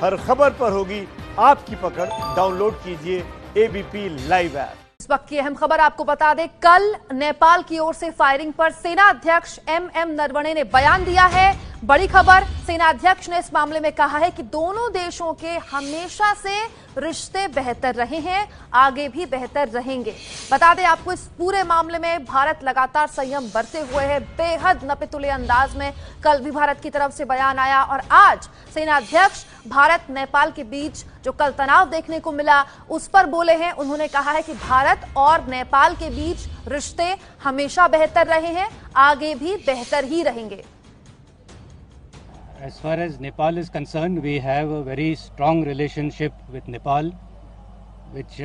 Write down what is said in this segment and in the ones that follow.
हर खबर पर होगी आपकी पकड़। डाउनलोड कीजिए एबीपी लाइव ऐप। इस वक्त की अहम खबर आपको बता दें, कल नेपाल की ओर से फायरिंग पर सेना अध्यक्ष एमएम नरवणे ने बयान दिया है। बड़ी खबर, सेना अध्यक्ष ने इस मामले में कहा है कि दोनों देशों के हमेशा से रिश्ते बेहतर रहे हैं, आगे भी बेहतर रहेंगे। बता दें आपको, इस पूरे मामले में भारत लगातार संयम बरते हुए है। बेहद नपतुले अंदाज में कल भी भारत की तरफ से बयान आया और आज सेना अध्यक्ष भारत नेपाल के बीच जो कल तनाव देखने को मिला उस पर बोले हैं। उन्होंने कहा है कि भारत और नेपाल के बीच रिश्ते हमेशा बेहतर रहे हैं, आगे भी बेहतर ही रहेंगे। As far as Nepal is concerned, we have a very strong relationship with Nepal, which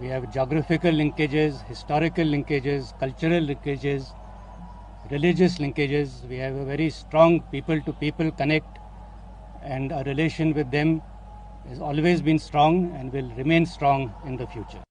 we have geographical linkages, historical linkages, cultural linkages, religious linkages. We have a very strong people-to-people connect, and our relation with them has always been strong and will remain strong in the future.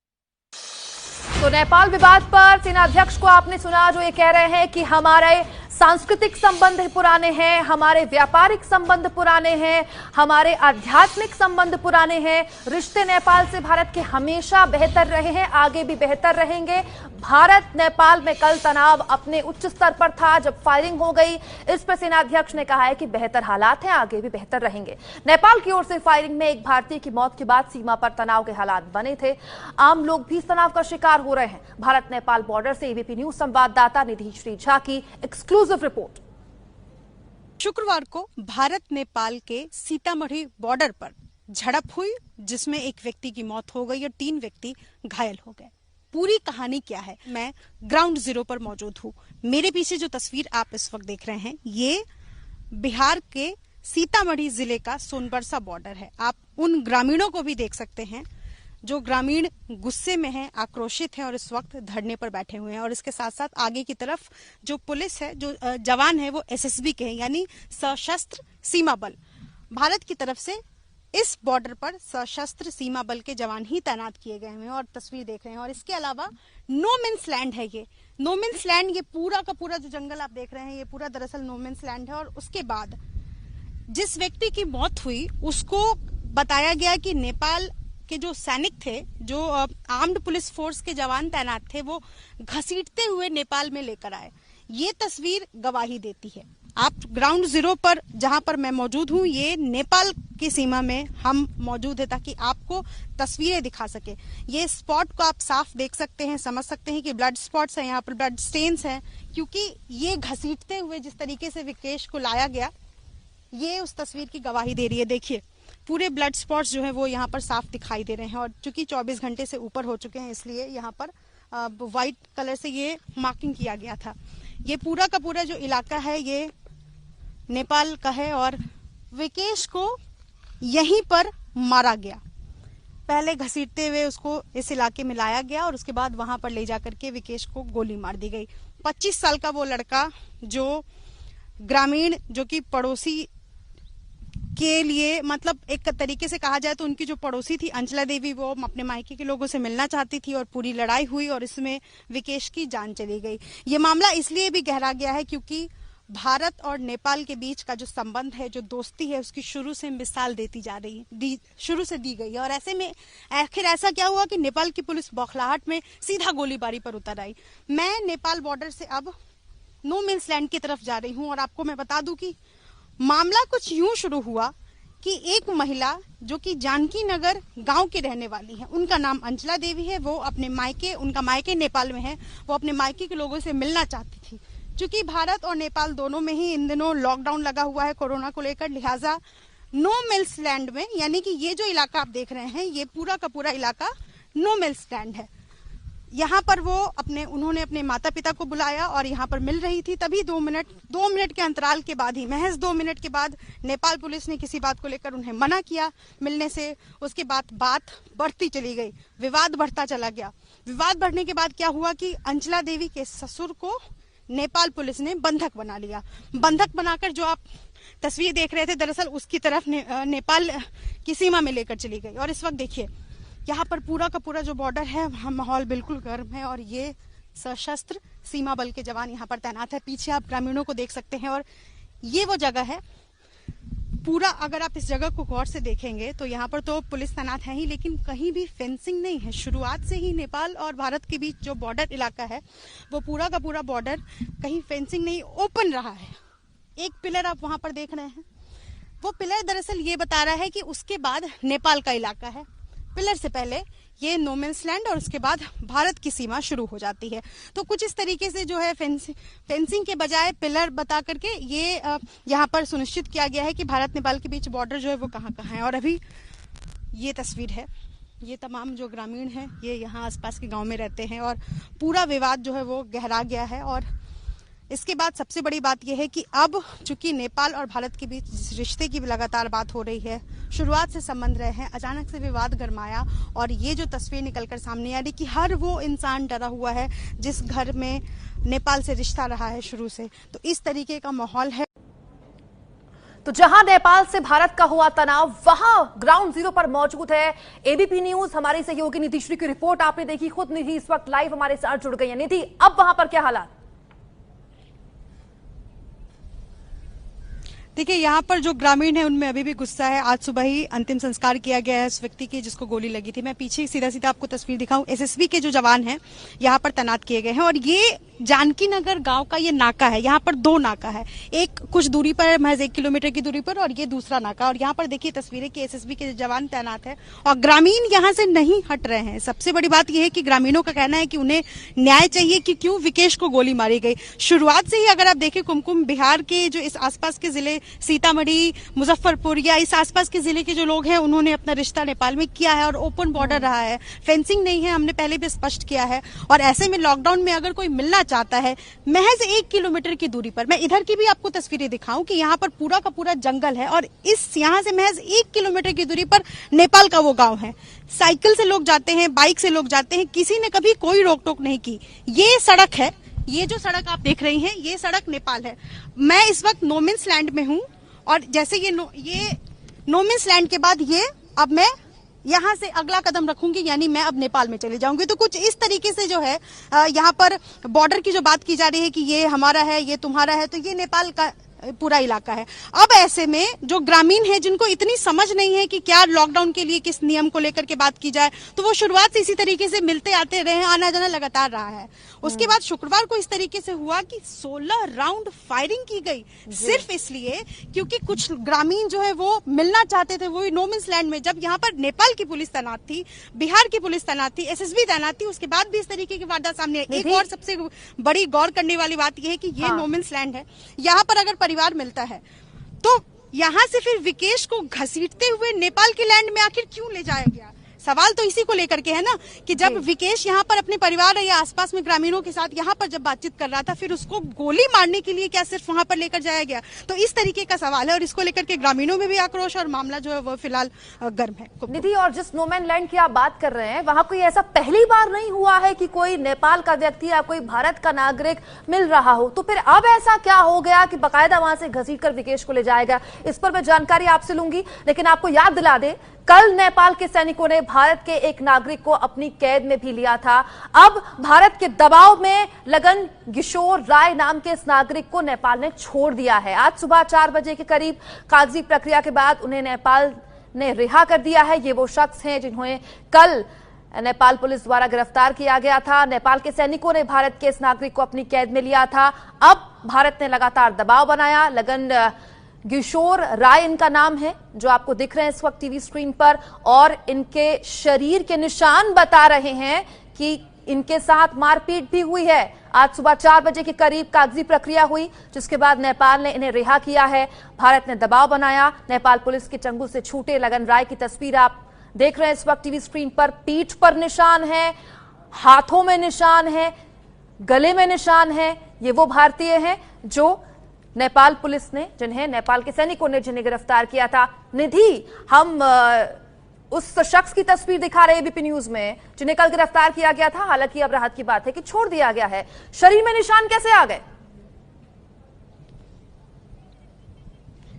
तो नेपाल विवाद पर सेना अध्यक्ष को आपने सुना, जो ये कह रहे हैं कि हमारे सांस्कृतिक संबंध पुराने हैं, हमारे व्यापारिक संबंध पुराने हैं, हमारे आध्यात्मिक संबंध पुराने हैं। रिश्ते नेपाल से भारत के हमेशा बेहतर रहे हैं, आगे भी बेहतर रहेंगे। भारत नेपाल में कल तनाव अपने उच्च स्तर पर था जब फायरिंग हो गई। इस पर सेना अध्यक्ष ने कहा है कि बेहतर हालात हैं, आगे भी बेहतर रहेंगे। नेपाल की ओर से फायरिंग में एक भारतीय की मौत के बाद सीमा पर तनाव के हालात बने थे। आम लोग भी तनाव का शिकार हो रहे हैं। भारत नेपाल बॉर्डर से एबीपी न्यूज संवाददाता निधि श्री झा की एक्सक्लूसिव रिपोर्ट। शुक्रवार को भारत नेपाल के सीतामढ़ी बॉर्डर पर झड़प हुई, जिसमें एक व्यक्ति की मौत हो गई और 3 व्यक्ति घायल हो गए। पूरी कहानी क्या है, मैं ग्राउंड जीरो पर मौजूद हूँ। मेरे पीछे जो तस्वीर आप इस वक्त देख रहे हैं, ये बिहार के सीतामढ़ी जिले का सोनबरसा बॉर्डर है। आप उन ग्रामीणों को भी देख सकते हैं जो ग्रामीण गुस्से में हैं, आक्रोशित हैं और इस वक्त धरने पर बैठे हुए हैं। और इसके साथ साथ आगे की तरफ जो पुलिस है, जो जवान है, वो एसएसबी के हैं, यानी सशस्त्र सीमा बल। भारत की तरफ से इस बॉर्डर पर सशस्त्र सीमा बल के जवान ही तैनात किए गए हैं और तस्वीर देख रहे हैं। और इसके अलावा नो मीन्स लैंड है। ये नो मीन्स लैंड, ये पूरा का पूरा जो जंगल आप देख रहे हैं, ये पूरा दरअसल नो मीन्स लैंड है। और उसके बाद जिस व्यक्ति की मौत हुई उसको बताया गया कि नेपाल के जो सैनिक थे, जो आर्म्ड पुलिस फोर्स के जवान तैनात थे, वो घसीटते हुए नेपाल में लेकर आए। ये तस्वीर गवाही देती है। आप ग्राउंड जीरो पर जहां पर मैं मौजूद हूं, ये नेपाल की सीमा में हम मौजूद है ताकि आपको तस्वीरें दिखा सके। ये स्पॉट को आप साफ देख सकते हैं, समझ सकते हैं कि ब्लड स्पॉट्स हैं, यहाँ पर ब्लड स्टेन्स हैं, क्योंकि ये घसीटते हुए जिस तरीके से विकेश को लाया गया, ये उस तस्वीर की गवाही दे रही है। देखिए, पूरे ब्लड स्पॉट्स जो है वो यहाँ पर साफ दिखाई दे रहे हैं। और चूंकि 24 घंटे से ऊपर हो चुके हैं, इसलिए यहाँ पर व्हाइट कलर से ये मार्किंग किया गया था। ये पूरा का पूरा जो इलाका है ये नेपाल का है और विकेश को यहीं पर मारा गया। पहले घसीटते हुए उसको इस इलाके में लाया गया और उसके बाद वहां पर ले जाकर के विकेश को गोली मार दी गई। 25 साल का वो लड़का, जो ग्रामीण, जो कि पड़ोसी के लिए, मतलब एक तरीके से कहा जाए तो उनकी जो पड़ोसी थी अंचला देवी, वो अपने मायके के लोगों से मिलना चाहती थी और पूरी लड़ाई हुई और इसमें विकेश की जान चली गई। ये मामला इसलिए भी गहरा गया है क्योंकि भारत और नेपाल के बीच का जो संबंध है, जो दोस्ती है, उसकी शुरू से मिसाल शुरू से दी गई है। और ऐसे में आखिर ऐसा क्या हुआ कि नेपाल की पुलिस बौखलाहट में सीधा गोलीबारी पर उतर आई। मैं नेपाल बॉर्डर से अब नो मीन्स लैंड की तरफ जा रही हूँ और आपको मैं बता दूं कि मामला कुछ यूं शुरू हुआ कि एक महिला जो कि जानकी नगर गांव की रहने वाली है, उनका नाम अंचला देवी है, वो अपने मायके, उनका मायके नेपाल में है, वो अपने मायके के लोगों से मिलना चाहती थी। क्योंकि भारत और नेपाल दोनों में ही इन दिनों लॉकडाउन लगा हुआ है कोरोना को लेकर, लिहाजा नो मिल्स लैंड में, यानी कि ये जो इलाका आप देख रहे हैं, ये पूरा का पूरा इलाका नो मिल्स लैंड है। यहाँ पर वो उन्होंने अपने माता पिता को बुलाया और यहाँ पर मिल रही थी। तभी 2 मिनट के अंतराल के बाद ही, महज 2 मिनट के बाद, नेपाल पुलिस ने किसी बात को लेकर उन्हें मना किया मिलने से। उसके बाद बात बढ़ती चली गई, विवाद बढ़ता चला गया। विवाद बढ़ने के बाद क्या हुआ कि अंचला देवी के ससुर को नेपाल पुलिस ने बंधक बना लिया। बंधक बनाकर जो आप तस्वीर देख रहे थे, दरअसल उसकी तरफ नेपाल की सीमा में लेकर चली गई। और इस वक्त देखिए, यहाँ पर पूरा का पूरा जो बॉर्डर है, माहौल बिल्कुल गर्म है और ये सशस्त्र सीमा बल के जवान यहाँ पर तैनात है। पीछे आप ग्रामीणों को देख सकते हैं और ये वो जगह है पूरा अगर आप इस जगह को गौर से देखेंगे तो यहाँ पर तो पुलिस तैनात है ही, लेकिन कहीं भी फेंसिंग नहीं है। शुरुआत से ही नेपाल और भारत के बीच जो बॉर्डर इलाका है वो पूरा का पूरा बॉर्डर कहीं फेंसिंग नहीं, ओपन रहा है। एक पिलर आप वहां पर देख रहे हैं, वो पिलर दरअसल ये बता रहा है कि उसके बाद नेपाल का इलाका है। पिलर से पहले ये नो मैंस लैंड और उसके बाद भारत की सीमा शुरू हो जाती है। तो कुछ इस तरीके से जो है फेंसिंग के बजाय पिलर बता करके ये यहाँ पर सुनिश्चित किया गया है कि भारत नेपाल के बीच बॉर्डर जो है वो कहाँ कहाँ है। और अभी ये तस्वीर है, ये तमाम जो ग्रामीण हैं ये यहाँ आसपास के गांव में रहते हैं और पूरा विवाद जो है वो गहरा गया है। और इसके बाद सबसे बड़ी बात यह है कि अब चूंकि नेपाल और भारत के बीच जिस रिश्ते की लगातार बात हो रही है, शुरुआत से संबंध रहे हैं, अचानक से विवाद गरमाया और ये जो तस्वीर निकलकर सामने आ रही कि हर वो इंसान डरा हुआ है जिस घर में नेपाल से रिश्ता रहा है शुरू से। तो इस तरीके का माहौल है। तो जहां नेपाल से भारत का हुआ तनाव, वहां ग्राउंड जीरो पर मौजूद है एबीपी न्यूज। हमारी सहयोगी निधिश्री की रिपोर्ट आपने देखी, खुद निधि इस वक्त लाइव हमारे साथ जुड़ गई है। निधि, अब वहां पर क्या हालात? देखिए, यहाँ पर जो ग्रामीण है उनमें अभी भी गुस्सा है। आज सुबह ही अंतिम संस्कार किया गया है उस व्यक्ति के जिसको गोली लगी थी। मैं पीछे सीधा सीधा आपको तस्वीर दिखाऊं, एसएसबी के जो जवान हैं यहाँ पर तैनात किए गए हैं और ये जानकी नगर गांव का ये नाका है। यहाँ पर दो नाका है, एक कुछ दूरी पर, महज 1 किलोमीटर की दूरी पर, और ये दूसरा नाका। और यहाँ पर देखिए तस्वीरें कि एसएसबी के जवान तैनात है और ग्रामीण यहाँ से नहीं हट रहे हैं। सबसे बड़ी बात यह है कि ग्रामीणों का कहना है कि उन्हें न्याय चाहिए कि क्यों विकेश को गोली मारी गई। शुरुआत से ही अगर आप देखें, कुमकुम बिहार के जो इस आसपास के जिले सीतामढ़ी, मुजफ्फरपुर या इस आसपास के जिले के जो लोग हैं उन्होंने अपना रिश्ता नेपाल में किया है और ओपन बॉर्डर रहा है, फेंसिंग नहीं है, हमने पहले भी स्पष्ट किया है। और ऐसे में लॉकडाउन में अगर कोई मिलना चाहता है महज 1 किलोमीटर की दूरी पर, मैं इधर की भी आपको तस्वीरें दिखाऊं कि यहाँ पर पूरा का पूरा जंगल है और इस यहाँ से महज 1 किलोमीटर की दूरी पर नेपाल का वो गांव है। साइकिल से लोग जाते हैं, बाइक से लोग जाते हैं, किसी ने कभी कोई रोक टोक नहीं की। ये सड़क है, ये जो सड़क आप देख रही हैं ये सड़क नेपाल है। मैं इस वक्त नो मैंस लैंड में हूँ और जैसे ये नो मैंस लैंड के बाद ये अब मैं यहाँ से अगला कदम रखूंगी, यानी मैं अब नेपाल में चले जाऊंगी। तो कुछ इस तरीके से जो है यहाँ पर बॉर्डर की जो बात की जा रही है कि ये हमारा है, ये तुम्हारा है, तो ये नेपाल का पूरा इलाका है। अब ऐसे में जो ग्रामीण है जिनको इतनी समझ नहीं है कि क्या लॉकडाउन के लिए किस नियम को लेकर के बात की जाए, तो वो शुरुआत से इसी तरीके से मिलते आते रहे हैं, आना जाना लगातार रहा है। उसके बाद शुक्रवार को इस तरीके से हुआ कि 16 राउंड फायरिंग की गई, सिर्फ इसलिए क्योंकि कुछ ग्रामीण जो है वो मिलना चाहते थे, वो नो मैंस लैंड में। जब यहाँ पर नेपाल की पुलिस तैनात थी, बिहार की पुलिस तैनात थी, एसएसबी तैनात थी, उसके बाद भी इस तरीके की वारदात सामने आई। एक और सबसे बड़ी गौर करने वाली बात यह है कि ये नो मैंस लैंड है, यहाँ पर अगर परिवार मिलता है तो यहां से फिर विकेश को घसीटते हुए नेपाल के लैंड में आखिर क्यों ले जाया गया? सवाल तो इसी को लेकर के है ना कि जब विकेश यहाँ पर अपने परिवार या आसपास में ग्रामीणों के साथ यहाँ पर जब बातचीत कर रहा था, फिर उसको गोली मारने के लिए क्या सिर्फ वहां पर लेकर जाया गया? तो इस तरीके का सवाल है और इसको लेकर के ग्रामीणों में भी आक्रोश और मामला जो है वो फिलहाल गर्म है। निधि, और जिस नो मैन लैंड की आप बात कर रहे हैं, वहां कोई ऐसा पहली बार नहीं हुआ है कि कोई नेपाल का व्यक्ति या कोई भारत का नागरिक मिल रहा हो, तो फिर अब ऐसा क्या हो गया कि बाकायदा वहां से घसीटकर विकेश को ले जाएगा? इस पर मैं जानकारी आपसे लूंगी, लेकिन आपको याद दिला दे, कल नेपाल के सैनिकों ने भारत के एक नागरिक को अपनी कैद में भी लिया था। अब भारत के दबाव में लगन किशोर राय नाम के इस नागरिक को नेपाल ने छोड़ दिया है। आज सुबह 4 बजे के करीब कागजी प्रक्रिया के बाद उन्हें नेपाल ने रिहा कर दिया है। ये वो शख्स हैं जिन्हें कल नेपाल पुलिस द्वारा गिरफ्तार किया गया था। नेपाल के सैनिकों ने भारत के इस नागरिक को अपनी कैद में लिया था। अब भारत ने लगातार दबाव बनाया। लगन किशोर राय इनका नाम है, जो आपको दिख रहे हैं इस वक्त टीवी स्क्रीन पर, और इनके शरीर के निशान बता रहे हैं कि इनके साथ मारपीट भी हुई है। आज सुबह 4 बजे के करीब कागजी प्रक्रिया हुई, जिसके बाद नेपाल ने इन्हें रिहा किया है। भारत ने दबाव बनाया, नेपाल पुलिस के चंगुल से छूटे लगन राय की तस्वीर आप देख रहे हैं इस वक्त टीवी स्क्रीन पर। पीठ पर निशान है, हाथों में निशान है, गले में निशान है। ये वो भारतीय हैं जो नेपाल पुलिस ने, जिन्हें नेपाल के सैनिकों ने जिन्हें गिरफ्तार किया था। निधि, हम उस शख्स की तस्वीर दिखा रहे हैं एबीपी न्यूज में जिन्हें कल गिरफ्तार किया गया था। हालांकि अब राहत की बात है कि छोड़ दिया गया है। शरीर में निशान कैसे आ गए?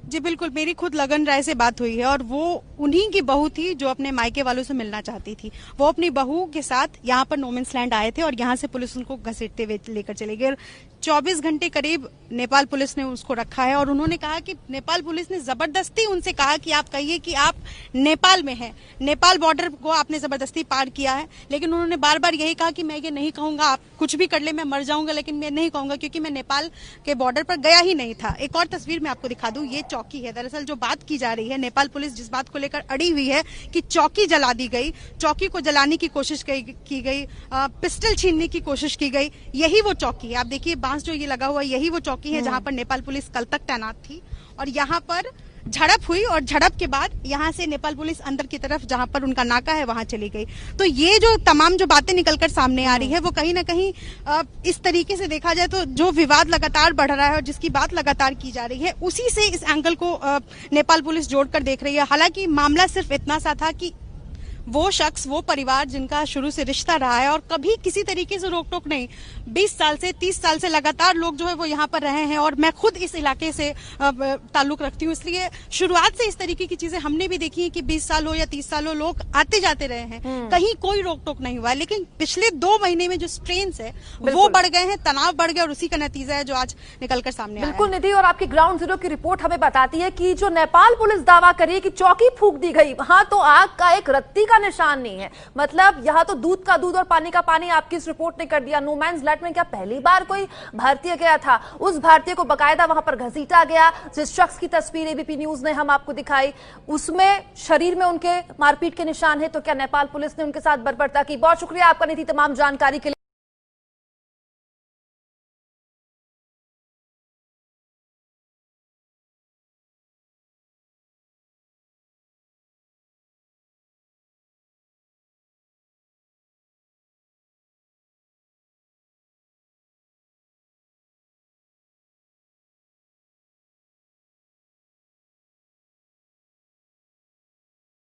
जी बिल्कुल, मेरी खुद लगन राय से बात हुई है और वो उन्हीं की बहू थी जो अपने मायके वालों से मिलना चाहती थी। वो अपनी बहू के साथ यहाँ पर नोमेंस लैंड आए थे और यहाँ से पुलिस उनको घसीटते हुए लेकर चले गए। 24 घंटे करीब नेपाल पुलिस ने उसको रखा है और उन्होंने कहा कि नेपाल पुलिस ने जबरदस्ती उनसे कहा कि आप कहिए कि आप नेपाल में हैं, नेपाल बॉर्डर को आपने जबरदस्ती पार किया है। लेकिन उन्होंने बार बार यही कहा कि मैं ये नहीं कहूंगा, आप कुछ भी कर ले, मैं मर जाऊंगा, लेकिन मैं नहीं कहूंगा क्योंकि मैं नेपाल के बॉर्डर पर गया ही नहीं था। एक और तस्वीर मैं आपको दिखा दूं, ये चौकी है। दरअसल जो बात की जा रही है, नेपाल पुलिस जिस बात को लेकर अड़ी हुई है कि चौकी जला दी गई, चौकी को जलाने की कोशिश की गई, पिस्टल छीनने की कोशिश की गई, यही वो चौकी है। आप देखिए बांस जो ये लगा हुआ, यही वो चौकी है जहां पर नेपाल पुलिस कल तक तैनात थी। और यहाँ पर झड़प हुई और झड़प के बाद यहाँ से नेपाल पुलिस अंदर की तरफ जहां पर उनका नाका है वहां चली गई। तो ये जो तमाम जो बातें निकलकर सामने आ रही है वो कहीं ना कहीं इस तरीके से देखा जाए तो जो विवाद लगातार बढ़ रहा है और जिसकी बात लगातार की जा रही है, उसी से इस एंगल को नेपाल पुलिस जोड़कर देख रही है। हालांकि मामला सिर्फ इतना सा था कि वो शख्स, वो परिवार जिनका शुरू से रिश्ता रहा है और कभी किसी तरीके से रोक टोक नहीं, 20 साल से 30 साल से लगातार लोग जो है वो यहाँ पर रहे हैं और मैं खुद इस इलाके से ताल्लुक रखती हूँ, इसलिए शुरुआत से इस तरीके की चीजें हमने भी देखी है कि 20 साल हो या 30 साल हो, लोग आते जाते रहे हैं, कहीं कोई रोक टोक नहीं हुआ है। लेकिन पिछले 2 महीने में जो स्ट्रेन है वो बढ़ गए हैं, तनाव बढ़ गया और उसी का नतीजा है जो आज निकलकर सामने आया है। बिल्कुल निधि, और आपकी ग्राउंड जीरो की रिपोर्ट हमें बताती है कि जो नेपाल पुलिस दावा करी कि चौकी फूंक दी गई, वहां तो आग का एक रत्ती का निशान नहीं है। मतलब यहां तो दूध का दूध और पानी का पानी आपकी इस रिपोर्ट ने कर दिया। नो मैंस लैंड में क्या पहली बार कोई भारतीय गया था? उस भारतीय को बकायदा वहां पर घसीटा गया। जिस शख्स की तस्वीर एबीपी न्यूज ने हम आपको दिखाई, उसमें शरीर में उनके मारपीट के निशान है। तो क्या नेपाल पुलिस ने उनके साथ बर्बरता की? बहुत शुक्रिया आपका निधि तमाम जानकारी के लिए।